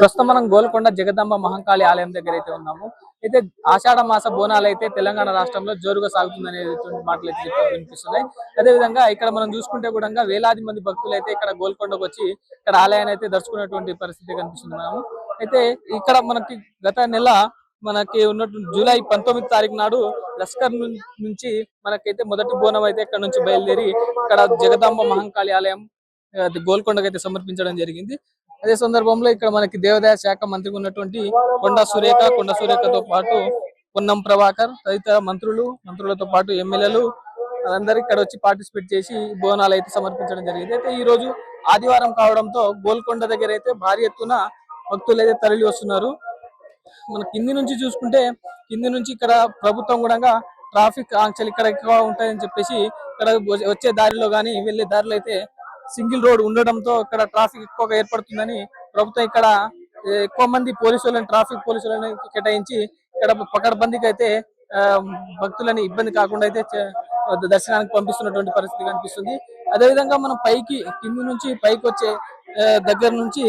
ప్రస్తుతం మనం గోల్కొండ జగదంబ మహంకాళి ఆలయం దగ్గర అయితే ఉన్నాము. అయితే ఆషాఢ మాస బోనాలు అయితే తెలంగాణ రాష్ట్రంలో జోరుగా సాగుతుందనే మాటలు అయితే వినిపిస్తున్నాయి. అదేవిధంగా ఇక్కడ మనం చూసుకుంటే కూడా వేలాది మంది భక్తులు అయితే ఇక్కడ గోల్కొండకు వచ్చి ఇక్కడ ఆలయాన్ని అయితే దర్శకున్నటువంటి పరిస్థితి కనిపిస్తుంది. అయితే ఇక్కడ మనకి గత నెల మనకి ఉన్నటువంటి జూలై 19 తారీఖు నాడు లస్కర్ నుంచి మనకైతే మొదటి బోనం అయితే ఇక్కడ నుంచి బయలుదేరి ఇక్కడ జగదాంబ మహంకాళి ఆలయం గోల్కొండకు అయితే సమర్పించడం జరిగింది. అదే సందర్భంలో ఇక్కడ మనకి దేవాదాయ శాఖ మంత్రిగా ఉన్నటువంటి కొండా సురేఖతో పాటు పొన్నం ప్రభాకర్ తదితర మంత్రులతో పాటు ఎమ్మెల్యేలు అందరూ ఇక్కడ వచ్చి పార్టిసిపేట్ చేసి బోనాలు అయితే సమర్పించడం జరిగింది. అయితే ఈ రోజు ఆదివారం కావడంతో గోల్కొండ దగ్గర అయితే భారీ ఎత్తున భక్తులు అయితే తరలి వస్తున్నారు. మన కింది నుంచి చూసుకుంటే ఇక్కడ ప్రభుత్వం కూడా ట్రాఫిక్ ఆంక్షలు ఇక్కడ ఎక్కువ ఉంటాయని చెప్పేసి ఇక్కడ వచ్చే దారిలో కానీ వెళ్లే దారిలో అయితే సింగిల్ రోడ్ ఉండడంతో ఇక్కడ ట్రాఫిక్ ఎక్కువగా ఏర్పడుతుందని ప్రభుత్వం ఇక్కడ ఎక్కువ మంది ట్రాఫిక్ పోలీసులను కేటాయించి ఇక్కడ పకడ్బందీకి అయితే భక్తులని ఇబ్బంది కాకుండా అయితే దర్శనానికి పంపిస్తున్నటువంటి పరిస్థితి కనిపిస్తుంది. అదేవిధంగా మనం కింది నుంచి పైకి వచ్చే దగ్గర నుంచి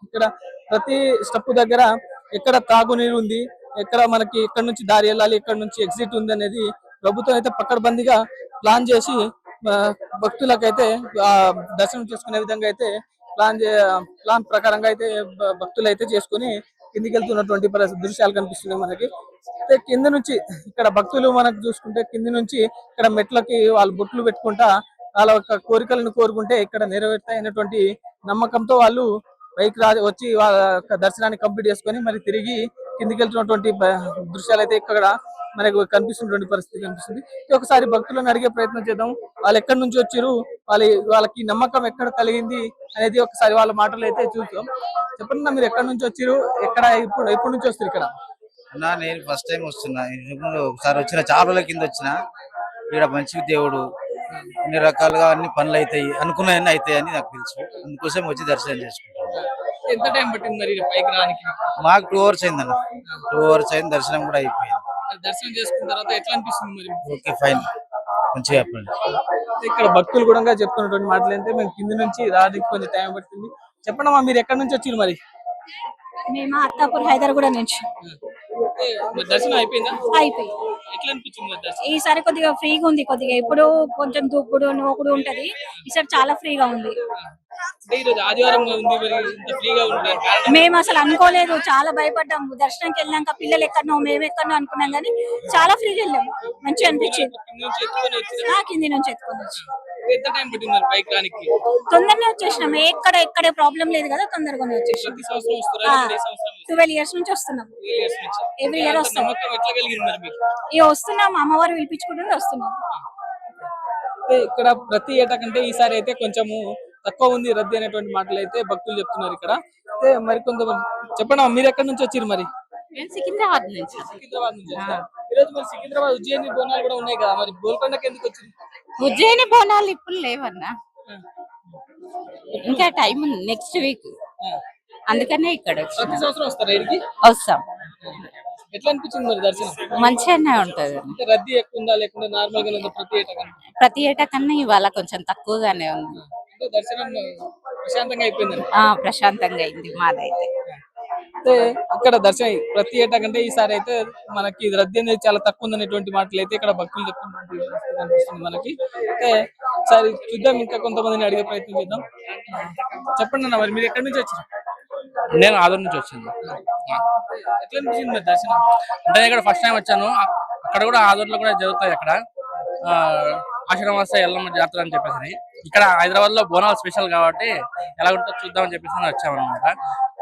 ఇక్కడ ప్రతి స్టెప్ దగ్గర ఎక్కడ తాగునీరు ఉంది, ఎక్కడ మనకి ఎక్కడ నుంచి దారి వెళ్ళాలి, ఎక్కడ నుంచి ఎగ్జిట్ ఉంది అనేది ప్రభుత్వం అయితే పకడ్బందీగా ప్లాన్ చేసి భక్తులకైతే దర్శనం చేసుకునే విధంగా అయితే ప్లాన్ ప్రకారంగా అయితే భక్తులు అయితే చేసుకుని కిందికి వెళ్తున్నటువంటి దృశ్యాలు కనిపిస్తున్నాయి మనకి. అయితే కింద నుంచి ఇక్కడ భక్తులు మనకు చూసుకుంటే కింది నుంచి ఇక్కడ మెట్లకి వాళ్ళు బొట్లు పెట్టుకుంటా వాళ్ళ యొక్క కోరికలను కోరుకుంటే ఇక్కడ నెరవేరుతాయనేటువంటి నమ్మకంతో వాళ్ళు వచ్చి వాళ్ళ దర్శనాన్ని కంప్లీట్ చేసుకొని మరి తిరిగి కిందికి వెళ్తున్నటువంటి దృశ్యాలు అయితే ఇక్కడ మనకు కనిపిస్తున్నటువంటి పరిస్థితి కనిపిస్తుంది. ఒకసారి భక్తులను అడిగే ప్రయత్నం చేద్దాం. వాళ్ళు ఎక్కడి నుంచి వచ్చారు, వాళ్ళకి నమ్మకం ఎక్కడ కలిగింది అనేది ఒకసారి వాళ్ళ మాటలు అయితే చూద్దాం. చెప్పండి, మీరు ఎక్కడి నుంచి వచ్చారు, ఎప్పటి నుంచి వస్తారు ఇక్కడ? నేను ఫస్ట్ టైం వస్తున్నా. ఒకసారి వచ్చిన చాలా రోజుల కింద వచ్చిన. ఇక్కడ మంచి దేవుడు, అన్ని రకాలుగా అన్ని పనులు అవుతాయి, అనుకున్నాయన్నీ అవుతాయి అని నాకు తెలుసు. అందుకోసం వచ్చి దర్శనం చేసుకుంటాను. ఎంత టైం పట్టింది మరి పైకి రానికి? మాకు 2 hours అయిందన్న. 2 hours అయింది, దర్శనం కూడా అయిపోయింది. దర్శనం చేసుకున్న తర్వాత ఎట్లా అనిపిస్తుంది మరి? ఓకే, ఫైన్, మంచిగా చెప్పండి. ఇక్కడ భక్తులు కూడా చెప్తున్నటువంటి మాటలు అయితే మేము కింది నుంచి రానికి కొంచెం టైం పట్టింది. చెప్పండి అమ్మా, మీరు ఎక్కడి నుంచి వచ్చారు మరి? మేము అత్తాపూర్ హైదరాబాద్ నుంచి. దర్శనం అయిపోయిందా? అయిపోయింది. ఎట్లా అనిపించింది? ఈసారి కొద్దిగా ఫ్రీగా ఉంది. కొద్దిగా ఇప్పుడు కొంచెం దూకుడు నోకుడు ఉంటది, ఈసారి చాలా ఫ్రీగా ఉంది. మేము అసలు అనుకోలేదు, చాలా భయపడ్డాము. దర్శనంకి వెళ్ళాక పిల్లలు ఎక్కడనో మేము ఎక్కడనో అనుకున్నాం, కానీ చాలా ఫ్రీగా వెళ్ళాము. మంచిగా అనిపించింది. కింది నుంచి ఎత్తుకొని వచ్చి తొందరగా వచ్చేసినాం. ఎక్కడ ప్రాబ్లం లేదు కదా, తొందరగానే వచ్చేసినాం. 12 years నుంచి వస్తున్నాం. ఎవ్రీ ఇయర్ వస్తాం. వస్తున్నాం, అమ్మవారు పిలిపించుకుంటుంటే వస్తున్నాం. ఇక్కడ ప్రతి ఏటా కంటే ఈసారి అయితే కొంచెము తక్కువ ఉంది రద్దీ అనేటువంటి మాటలు అయితే భక్తులు చెప్తున్నారు ఇక్కడ. అయితే మరికొంతమంది చెప్పండి, మీరు ఎక్కడి నుంచి వచ్చారు మరి? సికింద్రాబాద్ నుంచి. ఈరోజు మరి సికింద్రాబాద్ ఉజ్జయిని బోనాలు కూడా ఉన్నాయి కదా, మరి గోల్కొండకి ఎందుకు వచ్చింది? ఉజ్జయిని బోనాలు ఇప్పుడు లేవన్నా, ఇంకా టైం ఉంది, నెక్స్ట్ వీక్. అందుకనే ఇక్కడ ప్రతి సంవత్సరం వస్తారా ఇక్కడికి? వస్తాం. ఎట్లా అనిపించింది మరి దర్శనం? మంచిగానే ఉంటది. రద్దీ ఎక్కువ ఉందా లేకుండా నార్మల్ గా ప్రతి ఏటా కన్నా ఇవాళ కొంచెం తక్కువగానే ఉంది. దర్శనం ప్రశాంతంగా అయిపోయింది. ప్రశాంతంగా అయింది మాదైతే. అయితే ఇక్కడ దర్శనం ప్రతి ఏటా కంటే ఈసారి అయితే మనకి రద్దీ అనేది చాలా తక్కువ ఉందనేటువంటి మాటలు అయితే ఇక్కడ భక్తులు చెప్తున్నటువంటి కనిపిస్తుంది మనకి. అయితే సరే చూద్దాం, ఇంకా కొంతమందిని అడిగే ప్రయత్నం చేద్దాం. చెప్పండి అన్న, మరి మీరు ఎక్కడి నుంచి వచ్చారు? నేను ఆదూరు నుంచి వచ్చింది. ఎట్లా అనిపించింది దర్శనం? అంటే ఇక్కడ ఫస్ట్ టైం వచ్చాను. అక్కడ కూడా ఆదూరులో కూడా జరుగుతాయి అక్కడ ఆషాఢమాస ఎల్లమ్మ జాతర అని చెప్పేసి. ఇక్కడ హైదరాబాద్ లో బోనాలు స్పెషల్ కాబట్టి ఎలా ఉంటుందో చూద్దామని చెప్పేసి వచ్చాము అనమాట.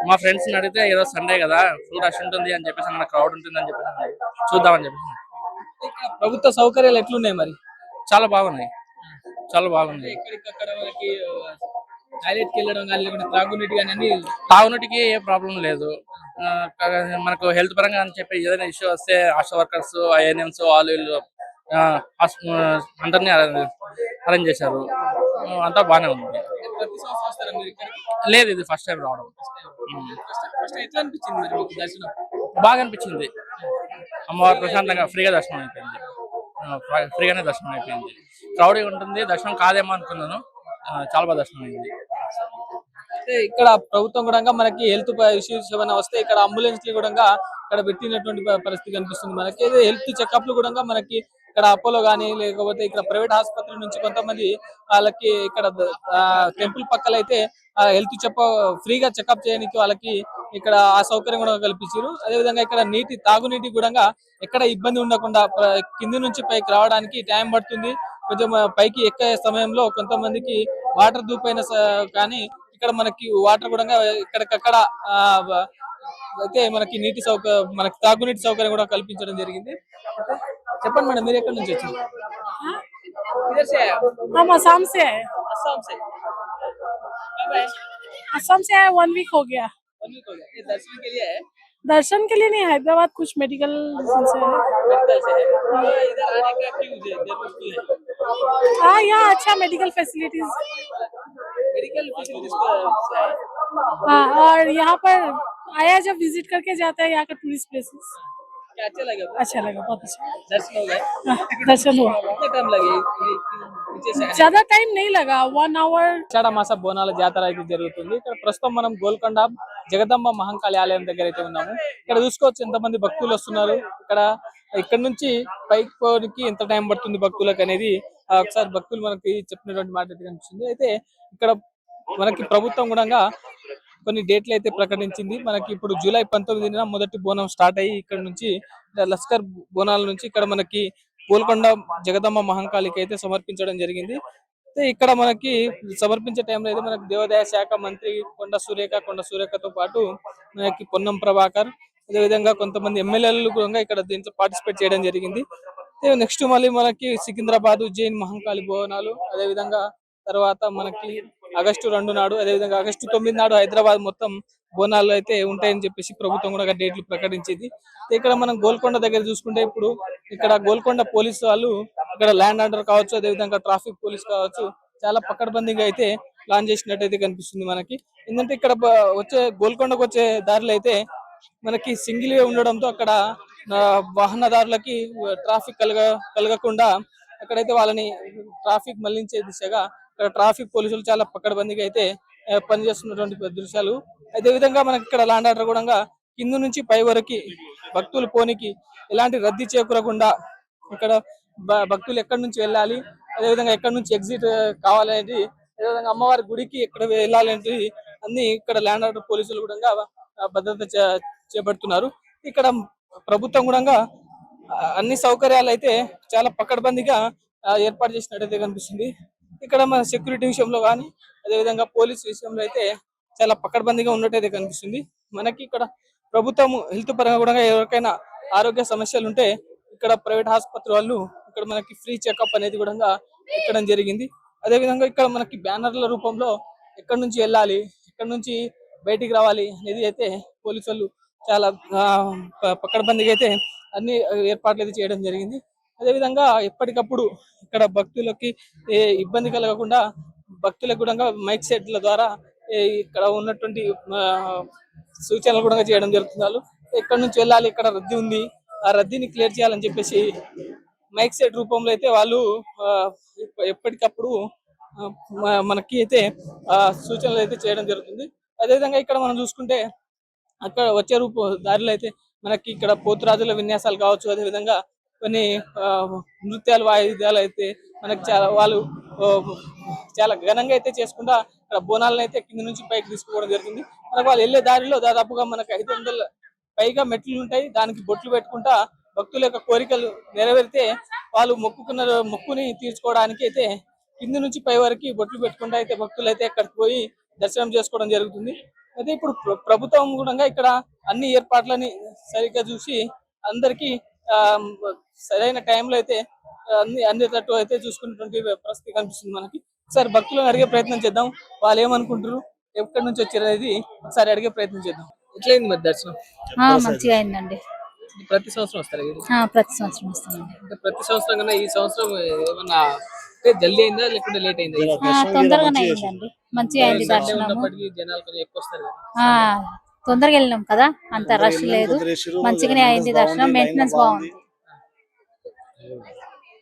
మా ఫ్రెండ్స్ ని అడిగితే ఈరోజు సండే కదా, ఫుల్ రష్ ఉంటుంది అని చెప్పేసి, అన్న క్రౌడ్ ఉంటుంది అని చెప్పేసి చూద్దామని చెప్పేసి. ప్రభుత్వ సౌకర్యాలు ఎట్లున్నాయి మరి? చాలా బాగున్నాయి, చాలా బాగున్నాయి. టాయిలెట్కి వెళ్ళడం కానీ లేకుంటే త్రాగునీటి కానీ అన్ని తాగునీటికి ఏ ప్రాబ్లం లేదు. మనకు హెల్త్ పరంగా అని చెప్పి ఏదైనా ఇష్యూ వస్తే ఆశా వర్కర్స్, ఐఎన్ఎంస్ వాళ్ళు అందరినీ అరేంజ్ చేశారు. అంతా బాగానే ఉంది. లేదు, ఇది ఫస్ట్ టైం రావడం. బాగా అనిపించింది. అమ్మవారు ప్రశాంతంగా ఫ్రీగానే దర్శనం అయిపోయింది. క్రౌడీ ఉంటుంది, దర్శనం కాదేమో అనుకున్నాను. చాలా బాగా దర్శనం అయింది. అయితే ఇక్కడ ప్రభుత్వం కూడా మనకి హెల్త్ ఇష్యూస్ ఏమైనా వస్తే ఇక్కడ అంబులెన్స్ లు కూడా ఇక్కడ పెట్టినటువంటి పరిస్థితి కనిపిస్తుంది. మనకి హెల్త్ చెకప్లు కూడా మనకి ఇక్కడ అపోలో గానీ లేకపోతే ఇక్కడ ప్రైవేట్ ఆసుపత్రి నుంచి కొంతమంది వాళ్ళకి ఇక్కడ టెంపుల్ పక్కల అయితే హెల్త్ ఫ్రీగా చెకప్ చేయడానికి వాళ్ళకి ఇక్కడ ఆ సౌకర్యం కూడా కల్పించారు. అదేవిధంగా ఇక్కడ తాగునీటి కూడా ఎక్కడ ఇబ్బంది ఉండకుండా కింది నుంచి పైకి రావడానికి టైం పడుతుంది. కొంచెం పైకి ఎక్కే సమయంలో కొంతమందికి వాటర్ దూపైన కానీ ఇక్కడ మనకి వాటర్ కూడా ఇక్కడికక్కడ అయితే మనకి మనకి తాగునీటి సౌకర్యం కూడా కల్పించడం జరిగింది. చెప్పండి మేడం, మీరు ఎక్కడి నుంచి వచ్చారు? हम असम से है। असम से कब आए? असम से आए 1 वीक हो गया। 1 वीक हो गया। ये दर्शन के लिए है? दर्शन के लिए नहीं, हैदराबाद कुछ मेडिकल रीजन से है। मेडिकल से है। तो इधर आने का क्यों जरूरत क्यों है? हाँ, यहाँ अच्छा मेडिकल फैसिलिटीज। मेडिकल फैसिलिटीज से है। हाँ, और यहाँ पर आया जब विजिट करके जाता है यहाँ का टूरिस्ट प्लेसेस। क्या अच्छा लगा? अच्छा लगा, बहुत अच्छा दर्शन हो गए? दर्शन हुआ। कितना टाइम लगे नीचे से? ज्यादा टाइम नहीं लगा, 1 आवर। ఆషాఢ మాస బోనాల జాతర అయితే జరుగుతుంది. ఇక్కడ ప్రస్తుతం మనం గోల్కొండ జగదంబ మహంకాళి ఆలయం దగ్గర అయితే ఉన్నాము. ఇక్కడ చూసుకోవచ్చు ఎంతమంది భక్తులు వస్తున్నారు. ఇక్కడ నుంచి పైకి పోవడానికి ఎంత టైం పడుతుంది భక్తులకు అనేది ఒకసారి భక్తులు మనకి చెప్పినటువంటి మాట అయితే కనిపిస్తుంది. అయితే ఇక్కడ మనకి ప్రభుత్వం కూడా కొన్ని డేట్లు అయితే ప్రకటించింది. మనకి ఇప్పుడు జూలై 19న మొదటి బోనం స్టార్ట్ అయ్యి ఇక్కడ నుంచి లస్కర్ బోనాల నుంచి ఇక్కడ మనకి గోల్కొండ జగదమ్మ మహంకాళికి అయితే సమర్పించడం జరిగింది. అయితే ఇక్కడ మనకి సమర్పించే టైంలో అయితే మనకి దేవాదాయ శాఖ మంత్రి కొండ సురేఖతో పాటు మనకి పొన్నం ప్రభాకర్, అదేవిధంగా కొంతమంది ఎమ్మెల్యేలు కూడా ఇక్కడ దీంట్లో పార్టిసిపేట్ చేయడం జరిగింది. నెక్స్ట్ మళ్ళీ మనకి సికింద్రాబాద్ ఉజ్జయిన్ మహంకాళి బోనాలు, అదేవిధంగా తర్వాత మనకి ఆగస్టు 2 నాడు, అదేవిధంగా ఆగస్టు 9 నాడు హైదరాబాద్ మొత్తం బోనాలు అయితే ఉంటాయని చెప్పేసి ప్రభుత్వం కూడా డేట్లు ప్రకటించింది. ఇక్కడ మనం గోల్కొండ దగ్గర చూసుకుంటే ఇప్పుడు ఇక్కడ గోల్కొండ పోలీసు వాళ్ళు ఇక్కడ ల్యాండ్ ఆర్డర్ కావచ్చు, అదేవిధంగా ట్రాఫిక్ పోలీస్ కావచ్చు చాలా పకడ్బందీగా అయితే ప్లాన్ చేసినట్టు అయితే కనిపిస్తుంది మనకి. ఎందుకంటే ఇక్కడ గోల్కొండకు వచ్చే దారిలో అయితే మనకి సింగిల్ వే ఉండడంతో అక్కడ వాహనదారులకి ట్రాఫిక్ కలగకుండా అక్కడైతే వాళ్ళని ట్రాఫిక్ మళ్లించే దిశగా ఇక్కడ ట్రాఫిక్ పోలీసులు చాలా పకడ్బందీగా అయితే పనిచేస్తున్నటువంటి దృశ్యాలు. అదే విధంగా మనకి ఇక్కడ ల్యాండ్ ఆర్డర్ కూడా కింద నుంచి పై వరకు భక్తులు పోనీకి ఎలాంటి రద్దీ చేకూరకుండా ఇక్కడ భక్తులు ఎక్కడి నుంచి వెళ్ళాలి, అదేవిధంగా ఎక్కడి నుంచి ఎగ్జిట్ కావాలనేది, అదేవిధంగా అమ్మవారి గుడికి ఎక్కడ వెళ్ళాలంటే అన్ని ఇక్కడ ల్యాండ్ ఆర్డర్ పోలీసులు కూడా భద్రత చేపడుతున్నారు. ఇక్కడ ప్రభుత్వం కూడా అన్ని సౌకర్యాలు అయితే చాలా పకడ్బందీగా ఏర్పాటు చేసినట్టయితే కనిపిస్తుంది. ఇక్కడ మన సెక్యూరిటీ విషయంలో కానీ అదేవిధంగా పోలీస్ విషయంలో అయితే చాలా పకడ్బందీగా ఉన్నట్టయితే కనిపిస్తుంది. మనకి ఇక్కడ ప్రభుత్వం హెల్త్ పరంగా కూడా ఎవరికైనా ఆరోగ్య సమస్యలు ఉంటే ఇక్కడ ప్రైవేట్ ఆసుపత్రి వాళ్ళు ఇక్కడ మనకి ఫ్రీ చెకప్ అనేది కూడా పెట్టడం జరిగింది. అదేవిధంగా ఇక్కడ మనకి బ్యానర్ల రూపంలో ఎక్కడి నుంచి వెళ్ళాలి, ఎక్కడి నుంచి బయటికి రావాలి అనేది అయితే పోలీసు వాళ్ళు చాలా పకడ్బందీగా అయితే అన్ని ఏర్పాట్లు అయితే చేయడం జరిగింది. అదేవిధంగా ఎప్పటికప్పుడు ఇక్కడ భక్తులకి ఇబ్బంది కలగకుండా భక్తులకు కూడా మైక్ సెట్ల ద్వారా ఇక్కడ ఉన్నటువంటి సూచనలు కూడా చేయడం జరుగుతుంది. ఎక్కడి నుంచి వెళ్ళాలి, ఇక్కడ రద్దీ ఉంది, ఆ రద్దీని క్లియర్ చేయాలని చెప్పేసి మైక్ సెట్ రూపంలో అయితే వాళ్ళు ఎప్పటికప్పుడు మనకి అయితే సూచనలు అయితే చేయడం జరుగుతుంది. అదేవిధంగా ఇక్కడ మనం చూసుకుంటే అక్కడ వచ్చే దారిలో అయితే మనకి ఇక్కడ పోతురాజుల విన్యాసాలు కావచ్చు, అదేవిధంగా కొన్ని నృత్యాలు వాయిద్యాలు అయితే మనకి వాళ్ళు చాలా ఘనంగా అయితే చేసుకుంటా ఇక్కడ బోనాలను అయితే కింద నుంచి పైకి తీసుకోవడం జరుగుతుంది. మనకు వాళ్ళు వెళ్ళే దారిలో దాదాపుగా మనకి 500 పైగా మెట్లు ఉంటాయి. దానికి బొట్లు పెట్టుకుంటా భక్తుల యొక్క కోరికలు నెరవేరితే వాళ్ళు మొక్కుని తీర్చుకోవడానికి అయితే కింద నుంచి పై వరకు బొట్లు పెట్టుకుంటా అయితే భక్తులు అయితే అక్కడికి పోయి దర్శనం చేసుకోవడం జరుగుతుంది. అయితే ఇప్పుడు ప్రభుత్వం కూడా ఇక్కడ అన్ని ఏర్పాట్లని సరిగ్గా చూసి అందరికి సరైన టైంలో అయితే అందేటట్టు అయితే చూసుకున్నటువంటి పరిస్థితి కనిపిస్తుంది మనకి. ఒకసారి భక్తులను అడిగే ప్రయత్నం చేద్దాం, వాళ్ళు ఏమనుకుంటారు, ఎక్కడి నుంచి వచ్చారు అనేది ఒకసారి అడిగే ప్రయత్నం చేద్దాం. ఎట్లయింది మరి దర్శనం? మంచిగా అయిందండి. ప్రతి సంవత్సరం వస్తారు? ప్రతి సంవత్సరం వస్తామండి. ప్రతి సంవత్సరం కన్నా ఈ సంవత్సరం ఏమన్నా జల్దీ అయిందా లేకుంటే లేట్ అయిందా? తొందరగానే అయిందండి, మంచిగా అయింది దర్శనం. జనాలు కొంచెం ఎక్కువ వస్తారు. తొందరగా వెళ్ళినాం కదా, అంత రష్ లేదు, మంచిగానే అయింది దర్శనం. మెయింటెనెన్స్ బాగుంది.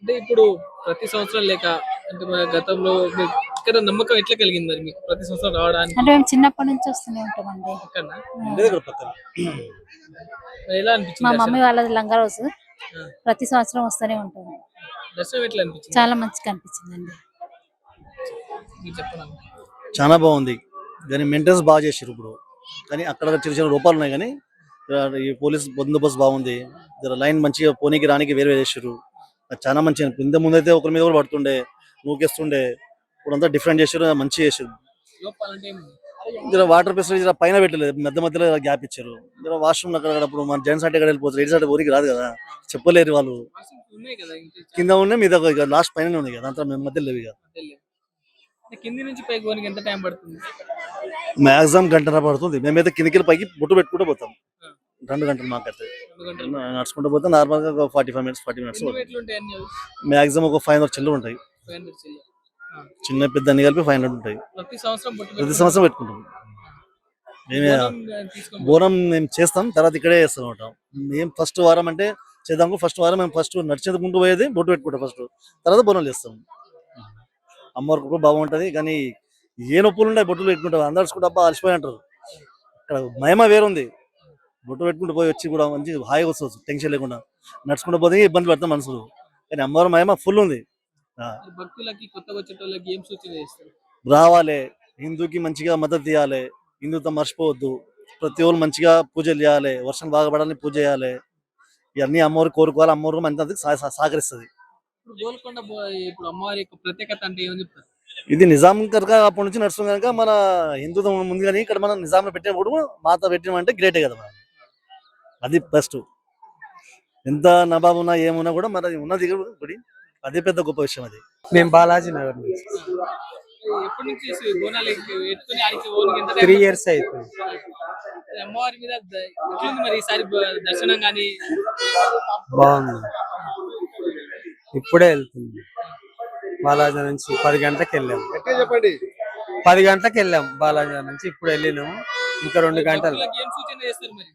అంటే ఇప్పుడు ప్రతి సంవత్సరం లేక అంటే మన గతంలో ఇక్కడ నమ్మకం ఎట్లా కలిగింది మరి మీకు ప్రతి సంవత్సరం రావడానికి? అంటే మేము చిన్నప్పటి నుంచి వస్తూనే ఉంటామండి. ఇక్కడనా? ఎలా మా అనిపించింది మమ్మీ దర్శనం? వాళ్ళది లంగా రోజు ఆ. ప్రతి సంవత్సరం వస్తూనే ఉంటాము. దర్శనం ఎట్లా అనిపించింది? చాలా మంచిగా అనిపించిందండి. మీరు చెప్పండి. చాలా బాగుంది కానీ మెయింటెనెన్స్ బాగా చేసారు ఇప్పుడు. కానీ అక్కడ చిన్న చిన్న రూపాలు ఉన్నాయి కానీ ఈ పోలీస్ బందోబస్తు బాగుంది. జర లైన్ మంచిగా పోనీకి రానికి వేరే చేసారు. అది చాలా మంచిగా ఇంత ముందైతే ఒకరి మీద కూడా పడుతుండే, నూకేస్తుండే. ఇప్పుడు అంతా డిఫరెంట్ చేసారు, మంచిగా చేసారు. లోపాలంటే ఏమి? జర వాటర్ ఫెసిలిటీ జర పైన పెట్టలేదు, మధ్య మధ్యలో గ్యాప్ ఇచ్చారు. జర వాష్రూమ్ అక్కడ ఇప్పుడు మన జెంట్స్ అంటే ఎక్కడ వెళ్ళిపోతారు, ఎయిట్ సైడ్ ఊరికి రాదు కదా, చెప్పలేరు వాళ్ళు. వర్షాలు ఉన్నాయి కదా ఇంకా కింద ఉన్నాయి, మీద లాస్ట్ పైన ఉంది కదా, అంతా మధ్యలో లేవు ఇక. తెలియదు. కింది నుంచి పైకి పోనీకి ఎంత టైం పడుతుంది? మ్యాక్సిమం గంటన్నర పడుతుంది. మేమైతే కిందికి పైకి బొట్టు పెట్టుకుంటూ పోతాం. 2 గంటలు మాకైతే 2 గంటలు. నడుచుకుంటూ పోతే నార్మల్గా ఒక 45 మినిట్స్ 40 మినిట్స్ ఎన్ని మెట్లు ఉంటాయి అన్ని? మ్యాక్సిమం ఒక 500 చిల్లర ఉంటాయి. 500 చెయ్యి. చిన్న పెద్ద అన్ని కలిపి 500 ఉంటాయి. ప్రతి సంవత్సరం బొట్టు ప్రతి సంవత్సరం పెట్టుకుంటాం. మేమే తీసుకొని బోనం మేము చేస్తాం, తర్వాత ఇక్కడే చేస్తాం అనమాట. మేము ఫస్ట్ వారం అంటే చేద్దాం, ఫస్ట్ వారం మేము ఫస్ట్ నడిచేందుకుంటూ పోయేది బొట్టు పెట్టుకుంటాం ఫస్ట్, తర్వాత బోనం చేస్తాం. అమ్మవారికి కూడా బాగుంటది. కానీ ఏ నొప్పులు ఉంటాయి బొట్టులు పెట్టుకుంటాం, అందరు నడుచుకుంటా అబ్బా అలసిపోయి అంటారు. ఇక్కడ మహిమ వేరుంది. బొట్టు పెట్టుకుంటూ పోయి వచ్చి కూడా మంచి హాయిగా వస్తుంది, టెన్షన్ లేకుండా. నడుచుకుంటూ పోతే ఇబ్బంది పడతాం మనుషులు, కానీ అమ్మవారి మహిమ ఫుల్ ఉంది. భక్తులకి కొత్తగా వచ్చేటోళ్ళకి ఏం సూచన చేస్తారు? రావాలి, హిందూకి మంచిగా మద్దతు ఇవ్వాలి, హిందూతో మర్చిపోవద్దు. ప్రతి ఒళ్ళు మంచిగా పూజలు చేయాలి, వర్షం బాగా పడాలని పూజ చేయాలి. ఇవన్నీ అమ్మవారు కోరుకోవాలి, అమ్మవారు మంచి సహకరిస్తుంది. ఇప్పుడు గోల్కొండ ఇప్పుడు అమ్మవారి యొక్క ప్రత్యేకత అంటే ఏమని చెప్తారు? ఇది నిజాం కనుక అప్పటి నుంచి నడుస్తుంది కనుక మన హిందూ ఉంది. కానీ ఇక్కడ మనం నిజాంలో పెట్టినప్పుడు మాత పెట్టినామంటే గ్రేటే కదా మనం. అది ఫస్ట్ ఎంత నవాబు ఉన్నా ఏమున్నా కూడా మన ఉన్నది గుడి, అదే పెద్ద గొప్ప విషయం. అది మేము బాలాజీ నగర్ నుంచి ఎప్పటి నుంచి బోనాలు ఎత్తుకొని ఆడికి పోనీకి ఎంత 3 టైం? years అవుతుంది. అమ్మవారి మీద ఎట్లుంది మరి ఈసారి దర్శనం కానీ? బాగుంది, ఇప్పుడే వెళ్తుంది. బాలాజీ నుంచి 10 గంటలకు వెళ్ళాము. 10 గంటలకు వెళ్ళాం బాలాజీ నుంచి, ఇప్పుడు వెళ్ళినాము. ఇంకా 2 గంటలు. భక్తులకి ఏం సూచన చేస్తారు మరి?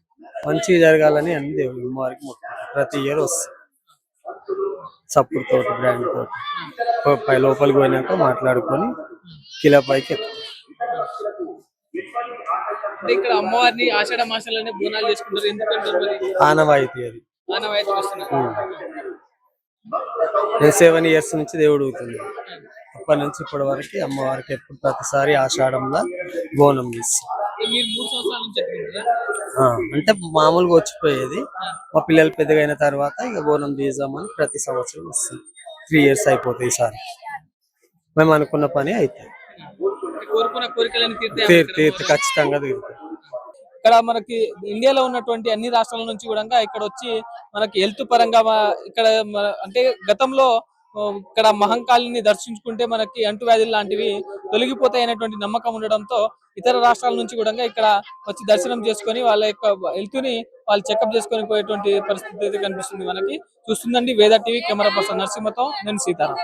మంచిగా జరగాలని అన్ని దేవుడు అమ్మవారికి మొక్కుకుంటాం. ప్రతి ఇయర్ వస్తుంది సప్పుడు తోటి బ్రాండ్ తోటి లోపలికి పోయినాక మాట్లాడుకొని కిలో పైకి ఎక్కుతాం. అంటే ఇక్కడ అమ్మవారిని ఆషాఢ మాసాలనే బోనాలు చేసుకుంటారు, ఎందుకంటారు మరి? ఆనవాయితీ అది. ఆనవాయితీ వస్తున్నారు. నేను 7 years నుంచి దేవుడు అవుతుంది. అప్పటి నుంచి ఇప్పటి వరకు అమ్మవారికి ఎప్పుడు ప్రతిసారి ఆషాఢంలో బోనం తీస్తాం. మీరు 3 సంవత్సరాల నుంచి చెప్తున్నారా? అంటే మామూలుగా వచ్చిపోయేది. మా పిల్లలు పెద్దగా అయిన తర్వాత ఇక బోనం తీద్దామని ప్రతి సంవత్సరం వస్తుంది. 3 years అయిపోతాయి ఈసారి. మేము అనుకున్న పని అవుతుంది, కోరుకున్న కోరికలను తీర్తే ఖచ్చితంగా తీరుతాయి. ఇక్కడ మనకి ఇండియాలో ఉన్నటువంటి అన్ని రాష్ట్రాల నుంచి కూడా ఇక్కడ వచ్చి మనకి హెల్త్ పరంగా ఇక్కడ అంటే గతంలో ఇక్కడ మహంకాళిని దర్శించుకుంటే మనకి అంటువ్యాధులు లాంటివి తొలగిపోతాయి అనేటువంటి నమ్మకం ఉండడంతో ఇతర రాష్ట్రాల నుంచి కూడా ఇక్కడ వచ్చి దర్శనం చేసుకొని వాళ్ళ యొక్క హెల్త్ ని వాళ్ళు చెకప్ చేసుకొని పోయేటువంటి పరిస్థితి అయితే కనిపిస్తుంది మనకి. చూస్తుందండి వేద టీవీ, కెమెరా పర్సన్ నరసింహతో నేను సీతారాం.